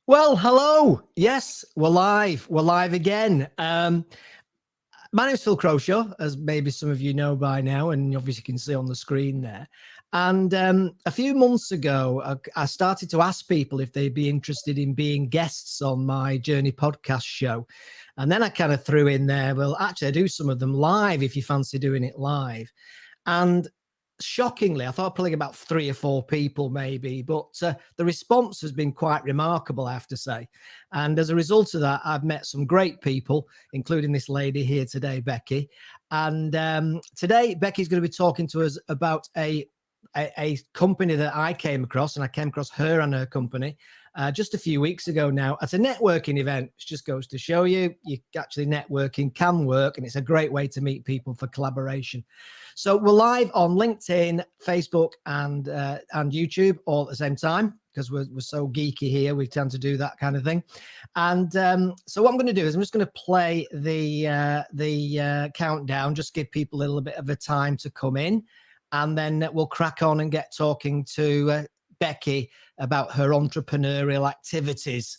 Well, hello. Yes, we're live. We're live again. My name is Phil Croshaw, as maybe some of you know by now, and you obviously can see on the screen there. And a few months ago, I started to ask people if they'd be interested in being guests on my Journey podcast show. And then I kind of threw in there, well, actually, I do some of them live if you fancy doing it live. And shockingly, I thought probably about 3 or 4 people maybe, but the response has been quite remarkable, I have to say. And as a result of that, I've met some great people, including this lady here today, Beckie. And today, Beckie's going to be talking to us about a company that I came across, and I came across her and her company just a few weeks ago now at a networking event, which just goes to show you actually networking can work, and it's a great way to meet people for collaboration. So we're live on LinkedIn, Facebook, and YouTube all at the same time because we're so geeky here. We tend to do that kind of thing. And so what I'm going to do is I'm just going to play the countdown, just give people a little bit of a time to come in, and then we'll crack on and get talking to Beckie about her entrepreneurial activities.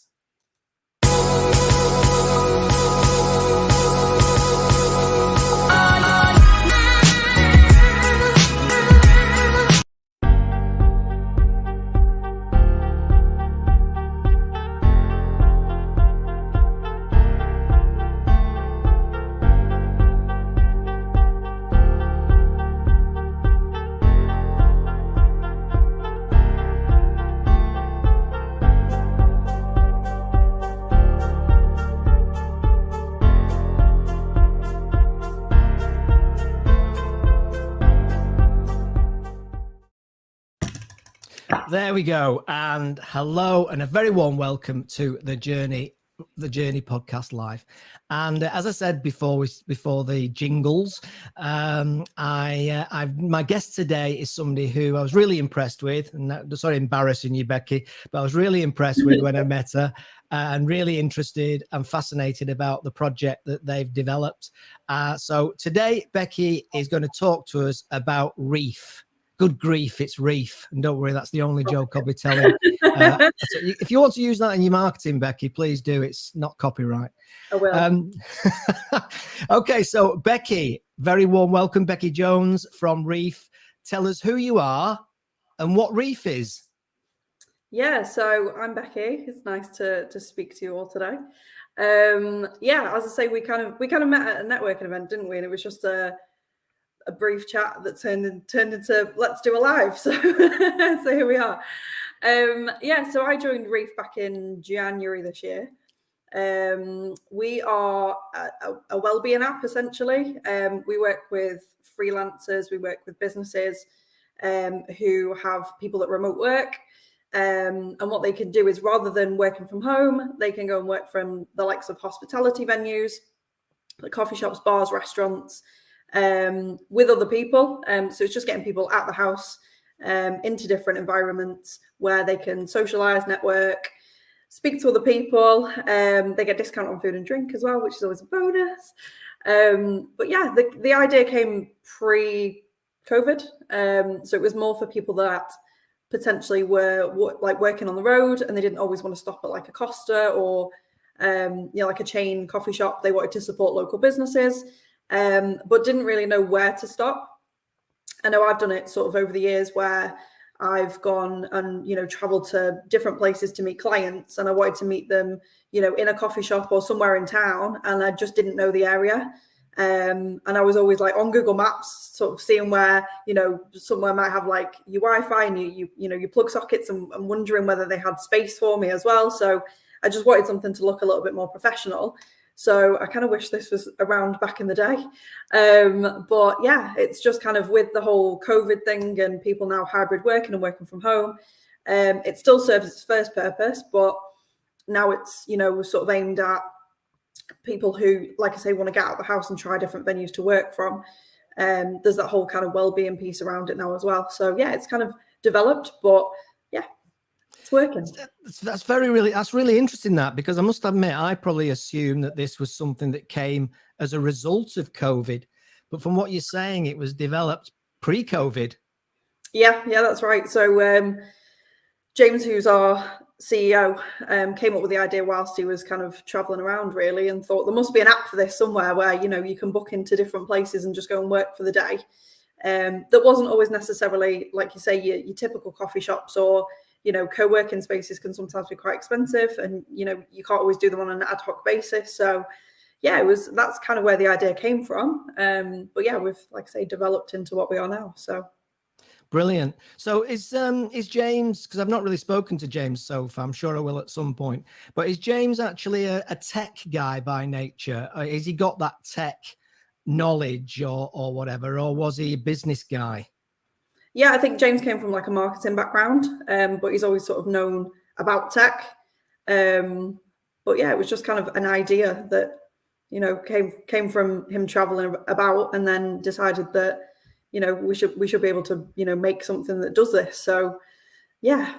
There we go. And hello and a very warm welcome to the Journey podcast live. And as I said before the jingles, my guest today is somebody who I was really impressed with, and sorry embarrassing you, Beckie, but I was really impressed with when I met her, and really interested and fascinated about the project that they've developed. So today Beckie is going to talk to us about Reef. Good grief, it's Reef. And don't worry, that's the only joke I'll be telling. So if you want to use that in your marketing, Beckie, please do. It's not copyright. I will. Okay, so Beckie, very warm welcome. Beckie Jones from Reef. Tell us who you are and what Reef is. Yeah, so I'm Beckie. It's nice to speak to you all today. Yeah, as I say, we kind of met at a networking event, didn't we? And it was just a brief chat that turned into let's do a live. So here we are. Yeah, so I joined Reef back in January this year. We are a wellbeing app essentially. We work with freelancers, we work with businesses who have people that remote work. And what they can do is, rather than working from home, they can go and work from the likes of hospitality venues, like coffee shops, bars, restaurants, with other people. So it's just getting people out the house into different environments where they can socialize, network, speak to other people. They get discount on food and drink as well, which is always a bonus. But yeah, the idea came pre-COVID. So it was more for people that potentially were like working on the road and they didn't always want to stop at like a Costa or like a chain coffee shop. They wanted to support local businesses, but didn't really know where to stop. I know I've done it sort of over the years where I've gone and, traveled to different places to meet clients, and I wanted to meet them, in a coffee shop or somewhere in town, and I just didn't know the area. And I was always like on Google Maps, sort of seeing where, somewhere might have like your Wi-Fi and you plug sockets, and wondering whether they had space for me as well. So I just wanted something to look a little bit more professional. So I kind of wish this was around back in the day. But yeah, it's just kind of with the whole COVID thing and people now hybrid working and working from home, it still serves its first purpose, but now it's, sort of aimed at people who, like I say, want to get out of the house and try different venues to work from. There's that whole kind of well-being piece around it now as well. So yeah, it's kind of developed, but yeah, it's working. That's really interesting, that, because I must admit, I probably assumed that this was something that came as a result of COVID, but from what you're saying, it was developed pre-COVID. Yeah, that's right. So James, who's our CEO came up with the idea whilst he was kind of traveling around, really, and thought there must be an app for this somewhere where, you know, you can book into different places and just go and work for the day. That wasn't always necessarily, like you say, your typical coffee shops, or, you know, co-working spaces can sometimes be quite expensive, and, you know, you can't always do them on an ad hoc basis. So yeah, that's kind of where the idea came from. But yeah, we've, like I say, developed into what we are now. So brilliant. So is James, because I've not really spoken to James so far, I'm sure I will at some point, but is James actually a tech guy by nature? Or has he got that tech knowledge or whatever, or was he a business guy? yeah, I think James came from like a marketing background, but he's always sort of known about tech. But yeah, it was just kind of an idea that, you know, came from him traveling about, and then decided that, you know, we should be able to, you know, make something that does this. So yeah,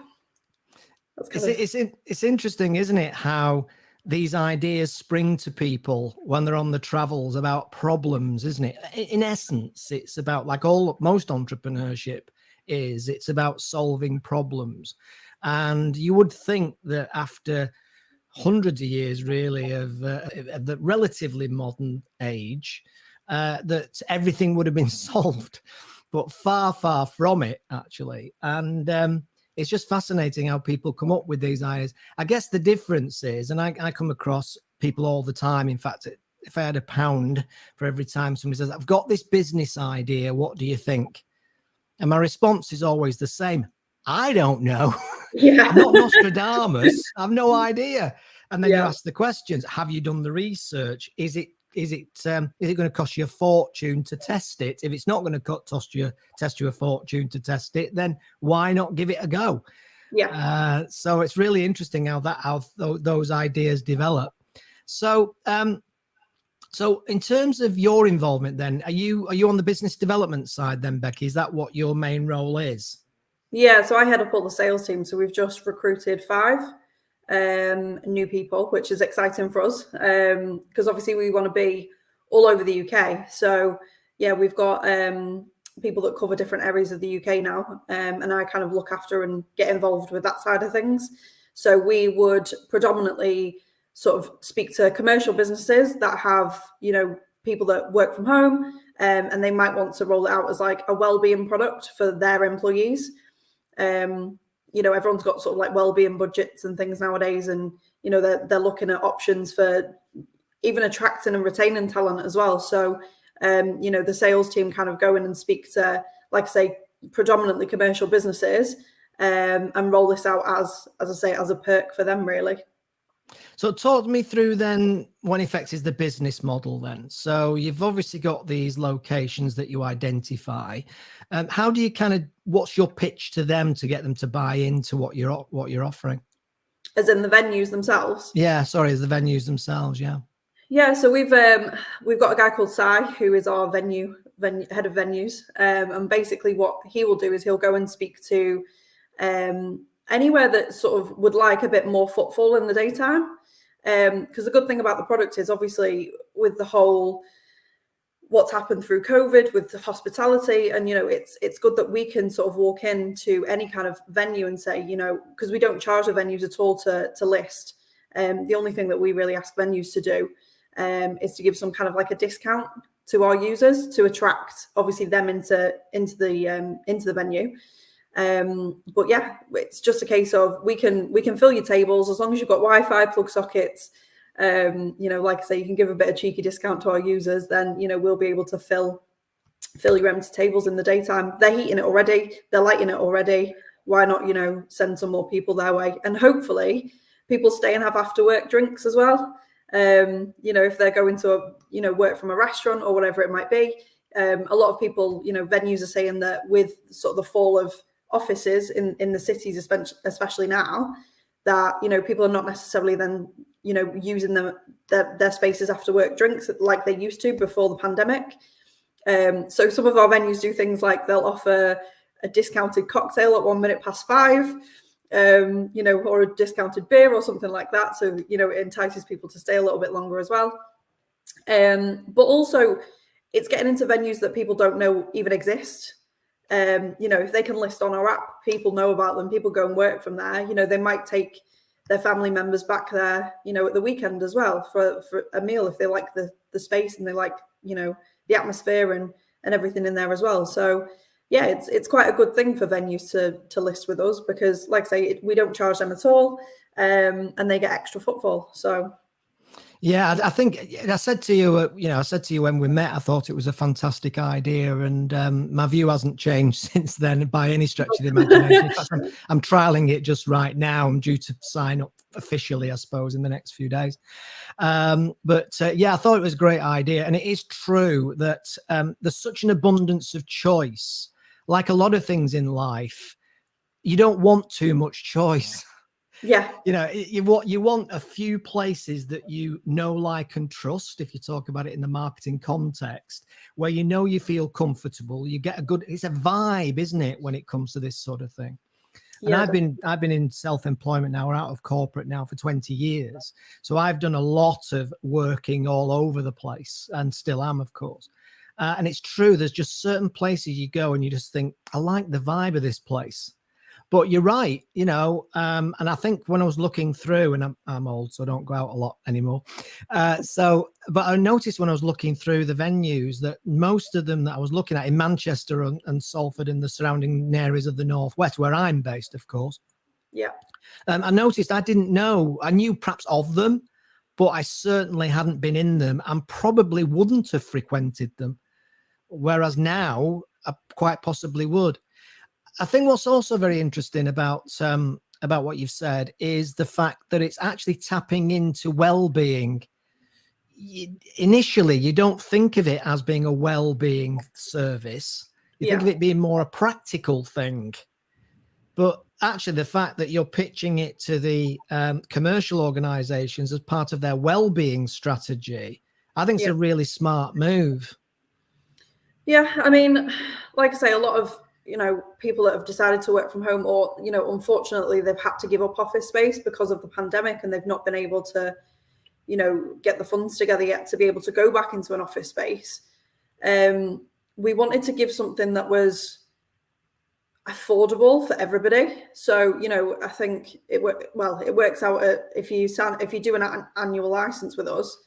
that's kind of... It's interesting, isn't it, how these ideas spring to people when they're on the travels about problems, isn't it? In essence, it's about, like most entrepreneurship is, it's about solving problems. And you would think that after hundreds of years, really, of the relatively modern age, that everything would have been solved, but far, far from it, actually. And it's just fascinating how people come up with these ideas. I guess the difference is, and I come across people all the time. In fact, if I had £1 for every time somebody says, I've got this business idea, what do you think? And my response is always the same. I don't know. Yeah. I'm not Nostradamus. I've no idea. And then Yeah. you ask the questions. Have you done the research? Is it going to cost you a fortune to test it? If it's not going to test you a fortune to test it, then why not give it a go? Yeah. So it's really interesting how those ideas develop. So so in terms of your involvement, then, are you on the business development side then, Becky? Is that what your main role is? Yeah, so I head up all the sales team. So we've just recruited 5 new people, which is exciting for us, because obviously we want to be all over the UK. So yeah, we've got people that cover different areas of the UK now, and I kind of look after and get involved with that side of things. So we would predominantly sort of speak to commercial businesses that have, you know, people that work from home, and they might want to roll it out as like a wellbeing product for their employees. You know, everyone's got sort of like wellbeing budgets and things nowadays, and, you know, they're looking at options for even attracting and retaining talent as well. So you know, the sales team kind of go in and speak to, like I say, predominantly commercial businesses, and roll this out as I say, as a perk for them, really. So talk me through then what in effect is the business model then. So you've obviously got these locations that you identify. How do you what's your pitch to them to get them to buy into what you're offering? As in the venues themselves? Yeah, sorry, as the venues themselves, yeah. Yeah, so we've got a guy called Sai, who is our venue head of venues, and basically what he will do is he'll go and speak to anywhere that sort of would like a bit more footfall in the daytime. Because the good thing about the product is, obviously, with the whole what's happened through COVID with the hospitality, and, you know, it's good that we can sort of walk into any kind of venue and say, you know, because we don't charge the venues at all to list. The only thing that we really ask venues to do is to give some kind of like a discount to our users to attract, obviously, them into the venue. But yeah, it's just a case of we can fill your tables as long as you've got Wi-Fi, plug sockets. You know, like I say, you can give a bit of cheeky discount to our users, then, you know, we'll be able to fill your empty tables in the daytime. They're heating it already, they're lighting it already. Why not, you know, send some more people their way? And hopefully people stay and have after work drinks as well. You know, if they're going to work from a restaurant or whatever it might be. A lot of people, you know, venues are saying that with sort of the fall of offices in the cities, especially now, that, you know, people are not necessarily then, you know, using their spaces after work drinks like they used to before the pandemic. So some of our venues do things like they'll offer a discounted cocktail at 5:01, you know, or a discounted beer or something like that. So, you know, it entices people to stay a little bit longer as well. But also it's getting into venues that people don't know even exist. if they can list on our app, people know about them, people go and work from there. They might take their family members back there, at the weekend as well for a meal if they like the space and they like, the atmosphere and everything in there as well. So yeah, it's quite a good thing for venues to list with us, because like I say, we don't charge them at all, and they get extra footfall. So yeah, I think I said to you, I said to you when we met, I thought it was a fantastic idea, and my view hasn't changed since then by any stretch of the imagination. In fact, I'm trialing it just right now. I'm due to sign up officially, I suppose, in the next few days. But yeah, I thought it was a great idea, and it is true that there's such an abundance of choice. Like a lot of things in life, you don't want too much choice. Yeah. You want a few places that you know, like, and trust, if you talk about it in the marketing context, where you feel comfortable, you get it's a vibe, isn't it, when it comes to this sort of thing. Yeah, And I've been in self-employment now, or out of corporate now, for 20 years. So I've done a lot of working all over the place, and still am, of course. And it's true, there's just certain places you go and you just think, I like the vibe of this place. But you're right, and I think when I was looking through, and I'm old, so I don't go out a lot anymore. But I noticed when I was looking through the venues that most of them that I was looking at in Manchester and Salford and the surrounding areas of the Northwest, where I'm based, of course. Yeah. I noticed I knew perhaps of them, but I certainly hadn't been in them and probably wouldn't have frequented them. Whereas now I quite possibly would. I think what's also very interesting about what you've said is the fact that it's actually tapping into well-being. Initially, you don't think of it as being a well-being service. You think of it being more a practical thing. But actually, the fact that you're pitching it to the commercial organizations as part of their well-being strategy, I think it's a really smart move. Yeah, I mean, like I say, a lot of people that have decided to work from home, or unfortunately they've had to give up office space because of the pandemic, and they've not been able to get the funds together yet to be able to go back into an office space. We wanted to give something that was affordable for everybody. So I think it works out at, if you do an annual license with us,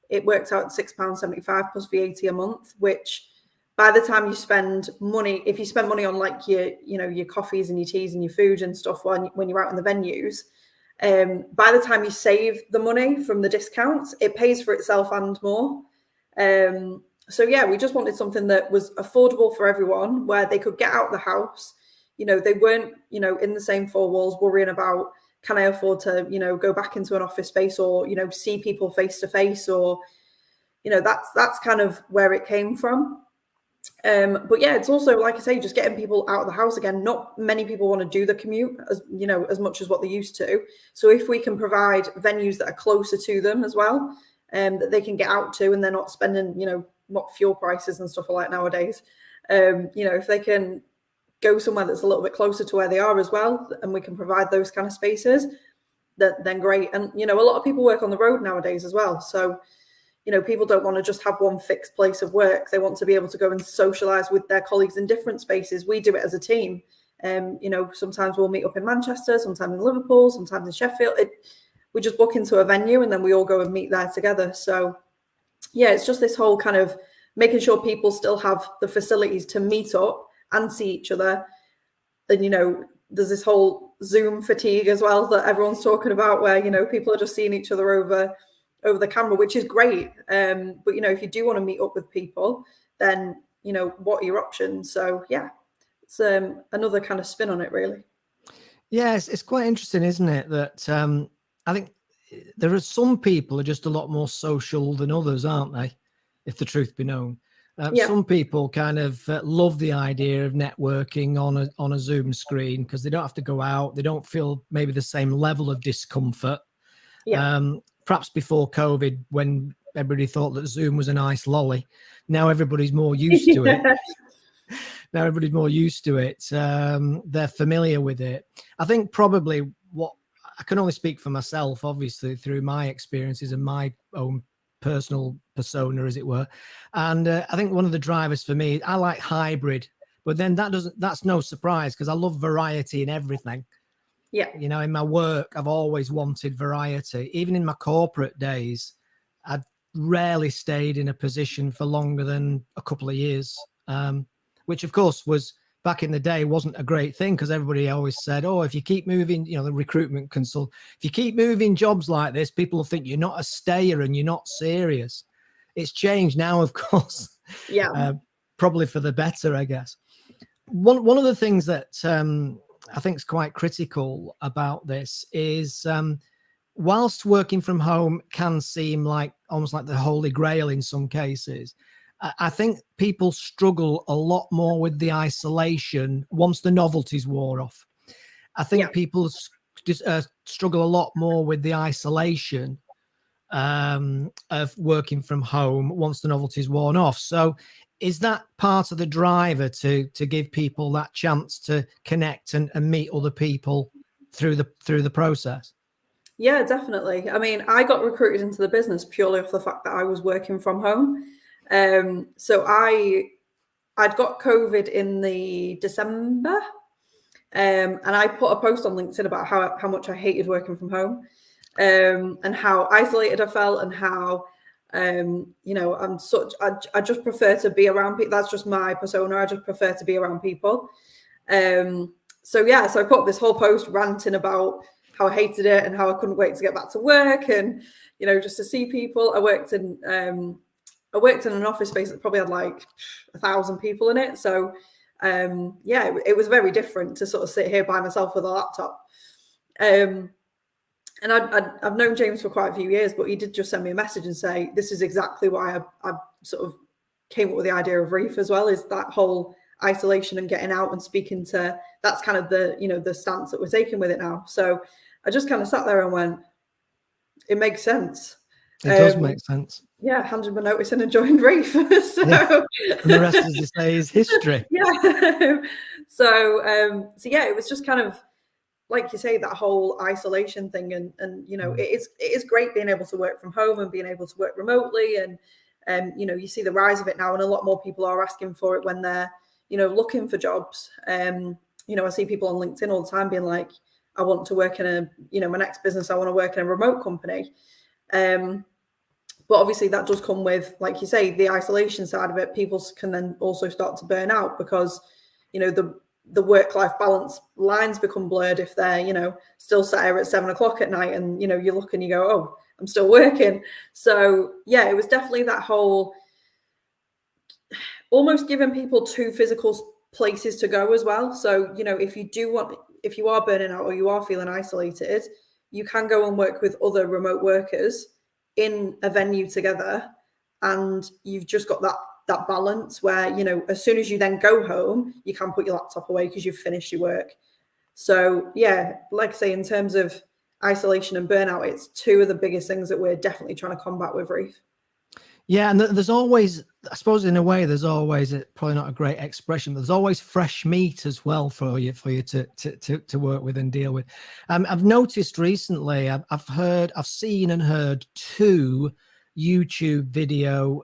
it works out at £6.75 plus VAT a month, which by the time you spend money, if you spend money on like your coffees and your teas and your food and stuff when you're out in the venues, by the time you save the money from the discounts, it pays for itself and more. So yeah, we just wanted something that was affordable for everyone, where they could get out of the house. They weren't, in the same four walls worrying about, can I afford to, go back into an office space, or, see people face to face, or, that's kind of where it came from. But yeah, it's also, like I say, just getting people out of the house again. Not many people want to do the commute as much as what they used to. So if we can provide venues that are closer to them as well, that they can get out to, and they're not spending, what fuel prices and stuff are like nowadays. If they can go somewhere that's a little bit closer to where they are as well, and we can provide those kind of spaces, then great. And a lot of people work on the road nowadays as well. So people don't want to just have one fixed place of work. They want to be able to go and socialize with their colleagues in different spaces. We do it as a team. Sometimes we'll meet up in Manchester, sometimes in Liverpool, sometimes in Sheffield. We just book into a venue and then we all go and meet there together. So yeah, it's just this whole kind of making sure people still have the facilities to meet up and see each other. And, there's this whole Zoom fatigue as well that everyone's talking about, where, people are just seeing each other over the camera, which is great. But, if you do want to meet up with people, then, what are your options? So, yeah, it's another kind of spin on it, really. Yes, it's quite interesting, isn't it? That I think there are some people who are just a lot more social than others, aren't they? If the truth be known. Some people kind of love the idea of networking on a Zoom screen, because they don't have to go out. They don't feel maybe the same level of discomfort. Perhaps before COVID, when everybody thought that Zoom was a nice lolly, now everybody's more used to it. Now everybody's more used to it. They're familiar with it. I think probably what I can only speak for myself, obviously, through my experiences and my own personal persona, as it were. And I think one of the drivers for me, I like hybrid, But then that's no surprise, because I love variety in everything. Yeah. You know, in my work, I've always wanted variety. Even in my corporate days, I'd rarely stayed in a position for longer than a couple of years, which of course was, back in the day, wasn't a great thing, because everybody always said, oh, if you keep moving, you know, the recruitment consult, if you keep moving jobs like this, people will think you're not a stayer and you're not serious. It's changed now, of course. Yeah. Probably for the better, I guess. One of the things that I think is quite critical about this is, whilst working from home can seem like almost like the holy grail in some cases, I think people struggle a lot more with the isolation once the novelties wore off. I think people struggle a lot more with the isolation of working from home once the novelty's worn off. So is that part of the driver to give people that chance to connect and meet other people through the process? Yeah, definitely. I mean, I got recruited into the business purely off the fact that I was working from home. So I'd got COVID in the December, and I put a post on LinkedIn about how much I hated working from home, and how isolated I felt, and how you know, I just prefer to be around people. That's just my persona. I just prefer to be around people. So I put this whole post ranting about how I hated it and how I couldn't wait to get back to work, and you know, just to see people. I worked in an office space that probably had like 1,000 people in it. So it was very different to sort of sit here by myself with a laptop. And I've known James for quite a few years, but he did just send me a message and say, this is exactly why I sort of came up with the idea of Reef as well, is that whole isolation and getting out and speaking to, that's kind of the, you know, the stance that we're taking with it now. So I just kind of sat there and went, it makes sense. It does make sense. Yeah, handed my notice in and joined Reef. And the rest, as you say, is history. So it was just kind of, like you say, that whole isolation thing, and you know, it is great being able to work from home and being able to work remotely, and you know, you see the rise of it now, and a lot more people are asking for it when they're, you know, looking for jobs. You know, I see people on LinkedIn all the time being like, I want to work in a, you know, my next business, I want to work in a remote company. But obviously that does come with, like you say, the isolation side of it. People can then also start to burn out because, you know, the work-life balance lines become blurred if they're, you know, still sat here at 7 o'clock at night, and, you know, you look and you go, oh, I'm still working. So yeah, it was definitely that whole almost giving people two physical places to go as well. So, you know, if you are burning out or you are feeling isolated, you can go and work with other remote workers in a venue together, and you've just got that balance where, you know, as soon as you then go home, you can put your laptop away because you've finished your work. So yeah, like I say, in terms of isolation and burnout, it's two of the biggest things that we're definitely trying to combat with Reef. Yeah, and there's always, I suppose in a way, there's always, probably not a great expression, there's always fresh meat as well for you to work with and deal with. I've noticed recently, I've seen and heard 2 YouTube video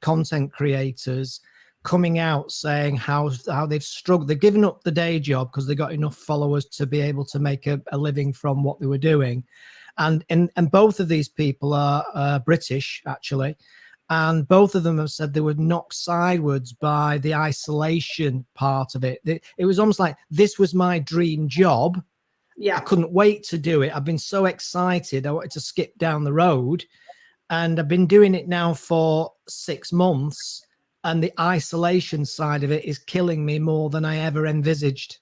content creators coming out saying how they've struggled. They've given up the day job because they got enough followers to be able to make a living from what they were doing. And both of these people are British, actually. And both of them have said they were knocked sideways by the isolation part of it. It was almost like, this was my dream job. Yeah. I couldn't wait to do it. I've been so excited. I wanted to skip down the road. And I've been doing it now for 6 months. And the isolation side of it is killing me more than I ever envisaged.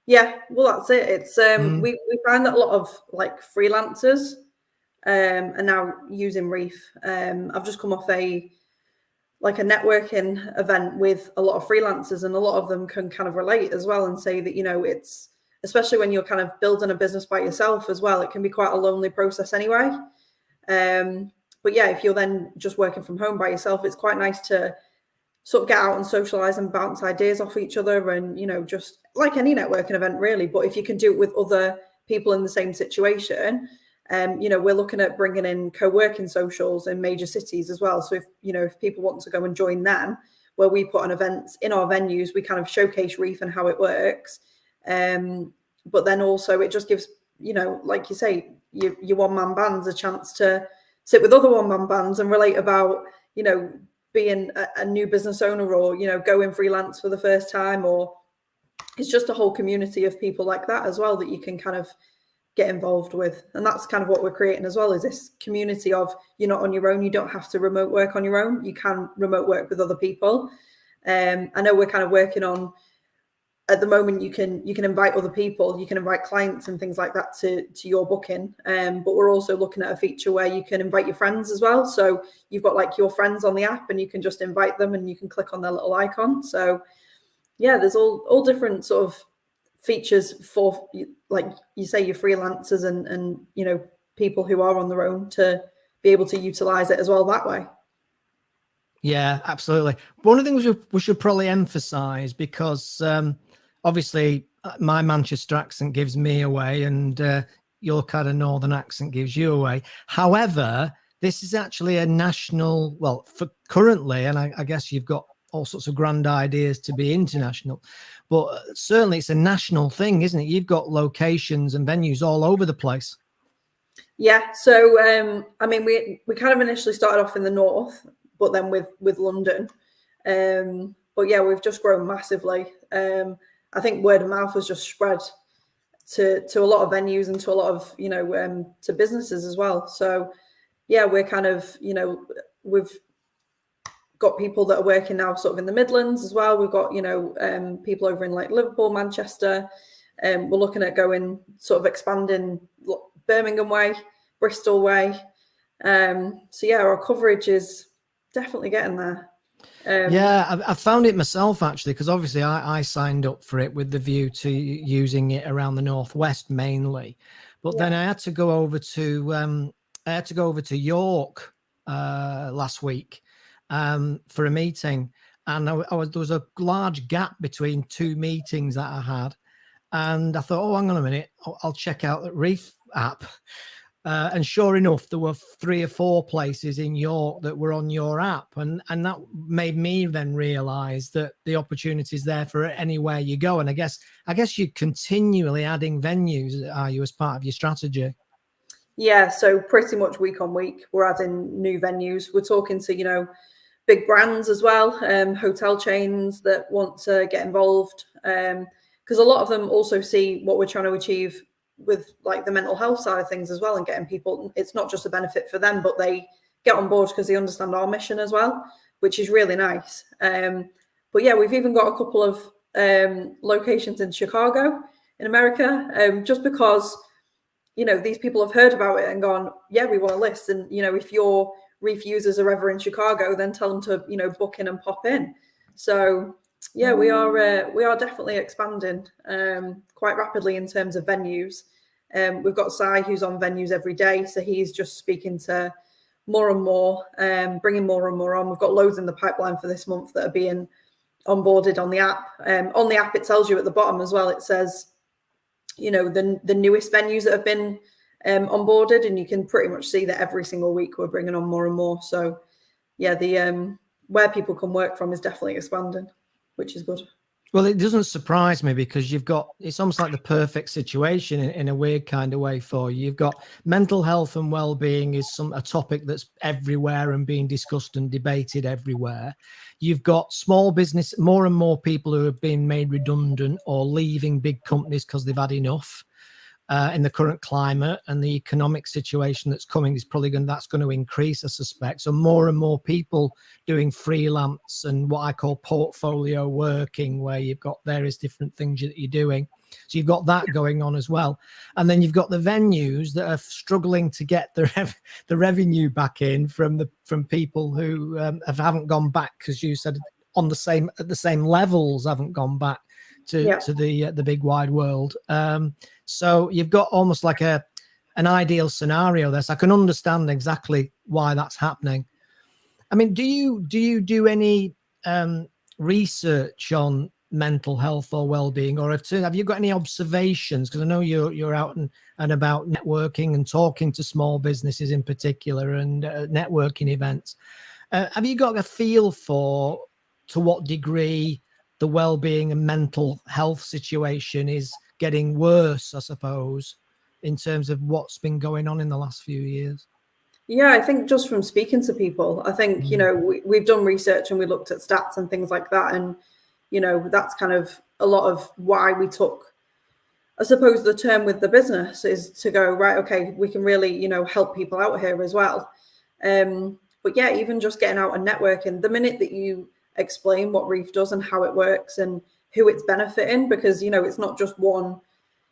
Yeah, well, that's it. It's we find that a lot of like freelancers are now using Reef. I've just come off a networking event with a lot of freelancers, and a lot of them can kind of relate as well and say that, you know, it's, especially when you're kind of building a business by yourself as well, it can be quite a lonely process anyway. But yeah, if you're then just working from home by yourself, it's quite nice to sort of get out and socialize and bounce ideas off each other, and, you know, just like any networking event really. But if you can do it with other people in the same situation, you know, we're looking at bringing in co-working socials in major cities as well. So if, you know, if people want to go and join them, where we put on events in our venues. We kind of showcase Reef and how it works. But then also it just gives, like you say, your one-man bands a chance to sit with other one-man bands and relate about, being a new business owner, or, going freelance for the first time, or it's just a whole community of people like that as well that you can kind of get involved with. And that's kind of what we're creating as well, is this community of, you're not on your own. You don't have to remote work on your own. You can remote work with other people. I know we're kind of working on, at the moment, you can invite other people, you can invite clients and things like that to your booking. But we're also looking at a feature where you can invite your friends as well. So you've got like your friends on the app and you can just invite them and you can click on their little icon. So yeah, there's all different sort of features for, like you say, your freelancers and people who are on their own to be able to utilize it as well that way. Yeah, absolutely. One of the things we should probably emphasize, because obviously my Manchester accent gives me away, and your kind of northern accent gives you away. However, this is actually a national, well, for currently, and I guess you've got all sorts of grand ideas to be international, but certainly it's a national thing, isn't it? You've got locations and venues all over the place. Yeah. So, I mean, we kind of initially started off in the north, but then with London. But yeah, we've just grown massively. I think word of mouth has just spread to a lot of venues and to a lot of, to businesses as well. So yeah, we're kind of, we've got people that are working now sort of in the Midlands as well. We've got, people over in like Liverpool, Manchester. We're looking at going sort of expanding Birmingham way, Bristol way. So yeah, our coverage is definitely getting there. Yeah, I found it myself actually, because obviously I signed up for it with the view to using it around the northwest mainly, but then I had to go over to York last week for a meeting, and there was a large gap between two meetings that I had, and I thought, oh, hang on a minute, I'll check out the Reef app. And sure enough, there were 3 or 4 places in York that were on your app. And that made me then realize that the opportunity is there for anywhere you go. And I guess you're continually adding venues, are you, as part of your strategy? Yeah, so pretty much week on week, we're adding new venues. We're talking to, big brands as well, hotel chains that want to get involved. Because a lot of them also see what we're trying to achieve with like the mental health side of things as well, and getting people, it's not just a benefit for them, but they get on board because they understand our mission as well, which is really nice. But yeah, we've even got a couple of locations in Chicago in America, just because these people have heard about it and gone, yeah, we want to list. And if your Reef users are ever in Chicago, then tell them to book in and pop in. So yeah, we are definitely expanding quite rapidly in terms of venues. We've got Si, who's on venues every day, so he's just speaking to more and more, bringing more and more on. We've got loads in the pipeline for this month that are being onboarded on the app. On the app, it tells you at the bottom as well. It says, the newest venues that have been onboarded, and you can pretty much see that every single week we're bringing on more and more. So yeah, the where people can work from is definitely expanding, which is good. Well, it doesn't surprise me, because it's almost like the perfect situation in a weird kind of way for you. You've got mental health and well-being is a topic that's everywhere and being discussed and debated everywhere. You've got small business, more and more people who have been made redundant or leaving big companies because they've had enough. In the current climate and the economic situation that's coming, that's going to increase, I suspect. So more and more people doing freelance and what I call portfolio working, where you've got various different things that you're doing. So you've got that going on as well. And then you've got the venues that are struggling to get the revenue back in from people who haven't gone back, because you said at the same levels, haven't gone back to the big wide world. So you've got almost like an ideal scenario there. So I can understand exactly why that's happening. I mean, do you do any research on mental health or well-being, or have you got any observations? Because I know you're out and about networking and talking to small businesses in particular, and networking events. Have you got a feel for to what degree the well-being and mental health situation is getting worse, I suppose, in terms of what's been going on in the last few years. Yeah, I think just from speaking to people, I think, you know, we've done research and we looked at stats and things like that. And, you know, that's kind of a lot of why we took, I suppose, the term with the business is to go, right, okay, we can really, you know, help people out here as well. But yeah, even just getting out and networking, the minute that you explain what Reef does and how it works and who it's benefiting, because, you know, it's not just one,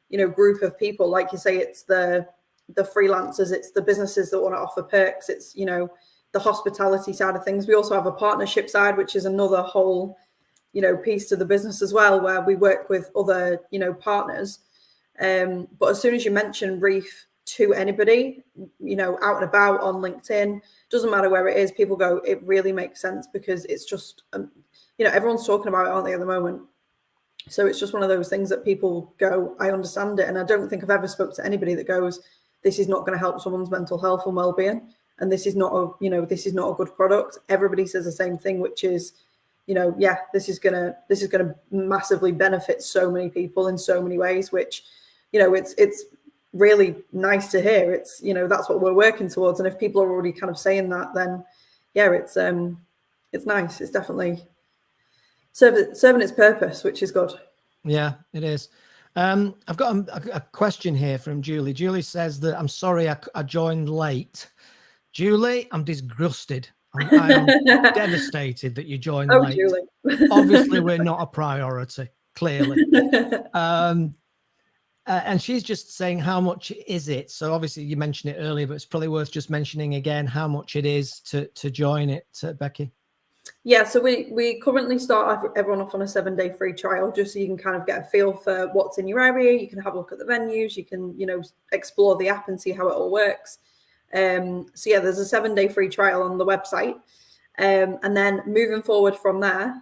you know, group of people. Like you say, it's the freelancers, it's the businesses that want to offer perks, it's, you know, the hospitality side of things. We also have a partnership side, which is another whole, you know, piece to the business as well, where we work with other, you know, partners. But as soon as you mention Reef to anybody, you know, out and about on LinkedIn, doesn't matter where it is, people go, it really makes sense, because it's just, you know, everyone's talking about it, aren't they, at the moment? So it's just one of those things that people go, I understand it. And I don't think I've ever spoke to anybody that goes, this is not going to help someone's mental health and well-being, and this is not a, you know, this is not a good product. Everybody says the same thing, which is, you know, yeah, this is gonna massively benefit so many people in so many ways, which, you know, it's really nice to hear. It's, you know, that's what we're working towards. And if people are already kind of saying that, then yeah, it's nice. It's definitely serving its purpose, which is good. Yeah, it is. I've got a question here from Julie. Julie says that, I'm sorry I joined late. Julie, I'm disgusted. I'm devastated that you joined late. Julie. Obviously, we're not a priority, clearly. And she's just saying, how much is it? So obviously you mentioned it earlier, but it's probably worth just mentioning again how much it is to join it, Becky. Yeah, so we currently start everyone off on a 7-day free trial, just so you can kind of get a feel for what's in your area. You can have a look at the venues, you can, you know, explore the app and see how it all works. So yeah, there's a 7-day free trial on the website. And then moving forward from there,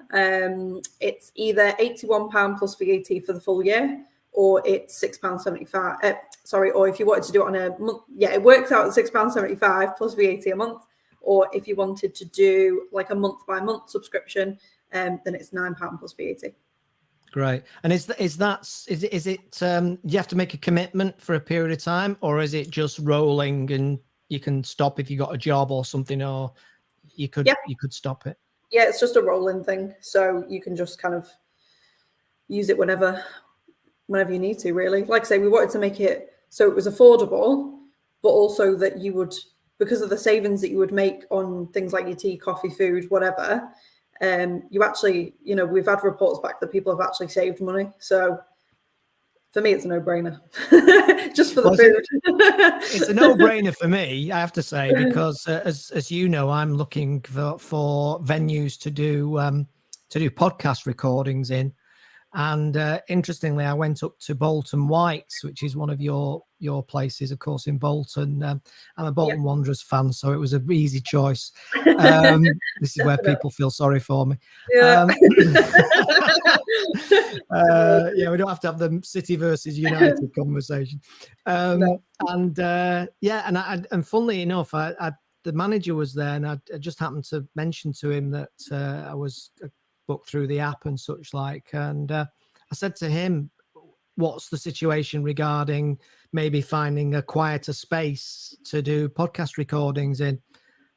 it's either £81 plus VAT for the full year, or it's £6.75. Or if you wanted to do it on a month, yeah, it works out at £6.75 plus VAT a month. Or if you wanted to do like a month by month subscription, then it's £9 plus VAT. Great. And is it you have to make a commitment for a period of time, or is it just rolling and you can stop if you got a job or something, or you could stop it? Yeah, it's just a rolling thing, so you can just kind of use it whenever you need to, really. Like I say, we wanted to make it so it was affordable, but also that you would, because of the savings that you would make on things like your tea, coffee, food, whatever, you actually, you know, we've had reports back that people have actually saved money. So for me, it's a no-brainer. Just for the food. It's a no-brainer for me, I have to say, because as you know, I'm looking for venues to do podcast recordings in. And interestingly, I went up to Bolton Whites, which is one of your places, of course, in Bolton. I'm a Bolton Wanderers fan, so it was an easy choice. This is where people feel sorry for me. Yeah. Yeah, we don't have to have the City versus United conversation. No. And and funnily enough, the manager was there, and I just happened to mention to him that I was booked through the app and such like, and I said to him, what's the situation regarding maybe finding a quieter space to do podcast recordings in?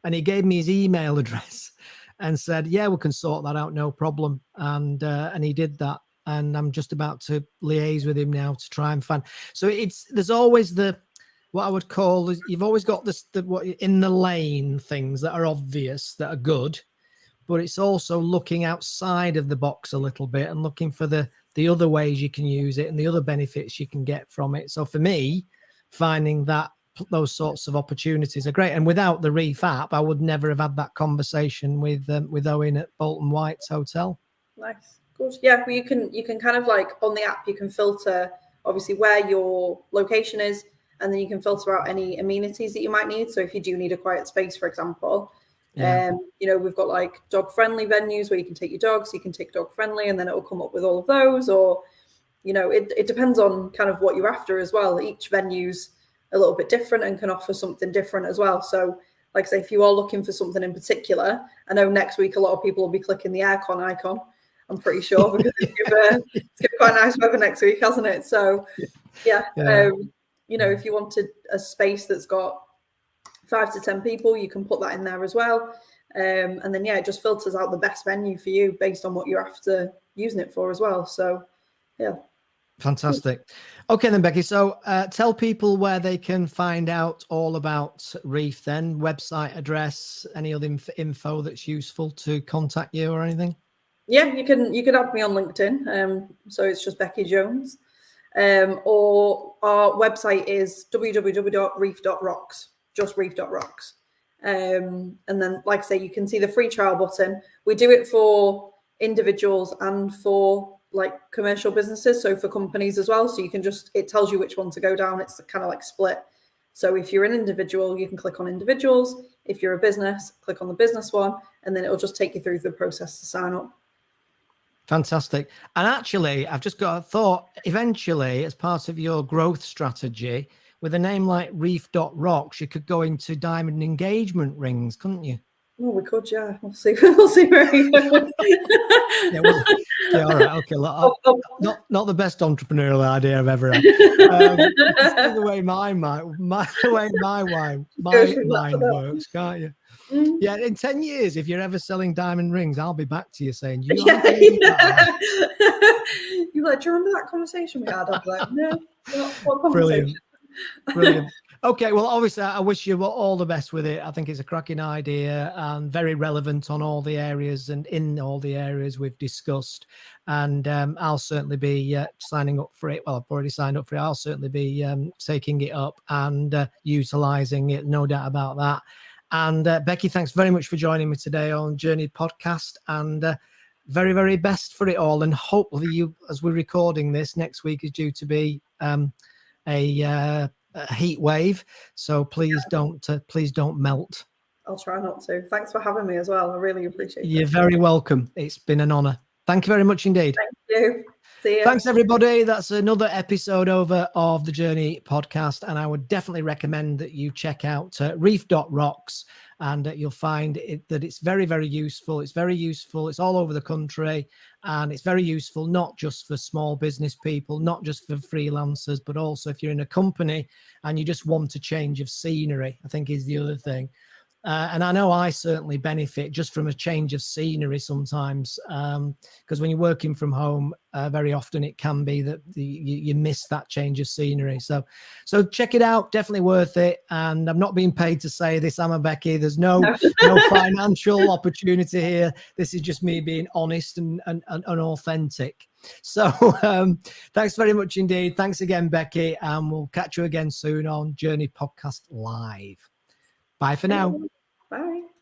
And he gave me his email address and said, yeah, we can sort that out, no problem. And he did that, and I'm just about to liaise with him now to try and find. So there's always what I would call, you've always got what in the lane things that are obvious, that are good, but it's also looking outside of the box a little bit and looking for the other ways you can use it and the other benefits you can get from it. So for me, finding those sorts of opportunities are great. And without the Reef app, I would never have had that conversation with Owen at Bolton White's Hotel. Nice, good. Yeah, well, you can kind of like on the app, you can filter obviously where your location is, and then you can filter out any amenities that you might need. So if you do need a quiet space, for example, you know, we've got like dog friendly venues where you can take your dogs, you can take dog friendly, and then it will come up with all of those. Or, you know, it depends on kind of what you're after as well. Each venue's a little bit different and can offer something different as well. So like I say, if you are looking for something in particular, I know next week a lot of people will be clicking the aircon icon, I'm pretty sure, because it's given quite nice weather next week, hasn't it? So yeah. You know, if you wanted a space that's got 5 to 10 people, you can put that in there as well. And then, yeah, it just filters out the best venue for you based on what you're after using it for as well. So, yeah. Fantastic. Okay, then, Beckie. So tell people where they can find out all about Reef then, website address, any other info that's useful to contact you or anything? Yeah, you can add me on LinkedIn. So it's just Beckie Jones. Or our website is www.reef.rocks, just reef.rocks. And then, like I say, you can see the free trial button. We do it for individuals and for like commercial businesses, so for companies as well. So you can it tells you which one to go down. It's kind of like split. So if you're an individual, you can click on individuals. If you're a business, click on the business one, and then it'll just take you through the process to sign up. Fantastic. And actually, I've just got a thought, eventually, as part of your growth strategy, with a name like Reef.rocks, you could go into diamond engagement rings, couldn't you? Oh, we could, yeah. We'll see. We'll see where he goes. Yeah, all right. Okay, look, not the best entrepreneurial idea I've ever had. You can see the way my mind works, can't you? Yeah, in 10 years, if you're ever selling diamond rings, I'll be back to you saying, You're like, do you remember that conversation we had? I'll be like, no, what conversation? Brilliant. Okay, well, obviously, I wish you all the best with it. I think it's a cracking idea and very relevant on all the areas and in all the areas we've discussed. And I'll certainly be signing up for it. Well, I've already signed up for it. I'll certainly be taking it up and utilizing it, no doubt about that. And Beckie, thanks very much for joining me today on Journey Podcast, and very, very best for it all. And hopefully you, as we're recording this, next week is due to be a heat wave. So please don't melt. I'll try not to. Thanks for having me as well. I really appreciate it. You're very welcome. It's been an honor. Thank you very much indeed. Thank you. See you. Thanks, everybody. That's another episode over of the Journey Podcast. And I would definitely recommend that you check out reef.rocks, and you'll find that it's very, very useful. It's very useful. It's all over the country, and it's very useful, not just for small business people, not just for freelancers, but also if you're in a company and you just want a change of scenery, I think is the other thing. And I know I certainly benefit just from a change of scenery sometimes, because when you're working from home, very often it can be that you miss that change of scenery. So check it out. Definitely worth it. And I'm not being paid to say this. I'm a Beckie. There's no financial opportunity here. This is just me being honest and authentic. So thanks very much indeed. Thanks again, Beckie. And we'll catch you again soon on Journey Podcast Live. Bye for now. Bye.